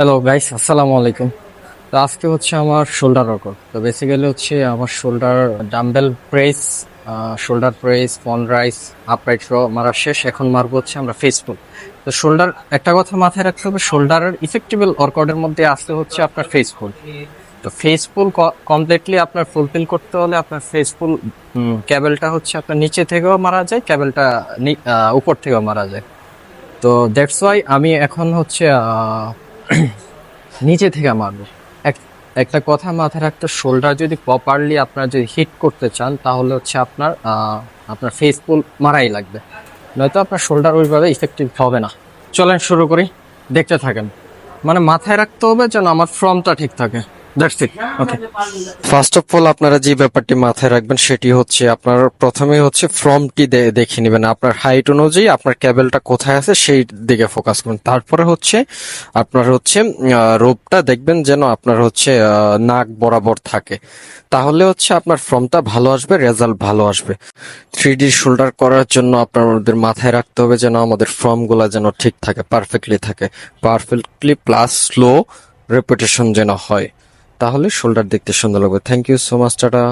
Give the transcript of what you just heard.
Hello guys, আসসালামু আলাইকুম। তো আজকে হচ্ছে আমার শোল্ডার ওয়ার্কআউট। তো বেসিক্যালি হচ্ছে আমার shoulder dumbbell press, shoulder press, front raise, upright row মারা শেষ। এখন মারবো হচ্ছে আমরা ফেস পুল। তো শোল্ডার, একটা কথা মাথায় রাখতে হবে, শোল্ডারের ইফেক্টিভল ওয়ার্কআউটের মধ্যে আসতে হচ্ছে আপনার ফেস পুল। তো ফেস পুল কমপ্লিটলি আপনার ফুলফিল করতে হলে আপনার ফেস পুল ক্যাবেলটা হচ্ছে আপনার নিচে থেকেও মারা যায়, ক্যাবেলটা উপর থেকেও মারা যায়। তো দ্যাটস ওয়াই আমি এখন হচ্ছে নিচে থেকে মারবো। একটা কথা মাথায় রাখতে, শোল্ডার যদি প্রপারলি আপনার যদি হিট করতে চান তাহলে হচ্ছে আপনার ফেস পুল মারাই লাগবে, নয়তো আপনার শোল্ডার ওইভাবে ইফেক্টিভ হবে না। চলেন শুরু করি, দেখতে থাকেন। মানে মাথায় রাখতে হবে যেন আমার ফর্মটা ঠিক থাকে। That's it. Okay, first of all আপনারা যে ব্যাপারটি মাথায় রাখবেন সেটি হচ্ছে আপনার প্রথমে হচ্ছে ফর্মটি দেখে নেবেন, আপনার হাইট অনুযায়ী আপনার ক্যাবেলটা কোথায় আছে সেই দিকে ফোকাস করুন। তারপরে হচ্ছে আপনার হচ্ছে রোপটা দেখবেন যেন আপনার হচ্ছে নাক বরাবর থাকে, তাহলে হচ্ছে আপনার ফর্মটা ভালো আসবে, রেজাল্ট ভালো আসবে। 3D শোল্ডার করার জন্য আপনাদের মাথায় রাখতে হবে যেন আমাদের ফর্মগুলো যেন ঠিক থাকে, পারফেক্টলি থাকে, পারফেক্টলি প্লাস স্লো রেপিটেশন যেন হয়, তাহলে শোল্ডার দেখতে সুন্দর লাগবে। Thank you so much, tata.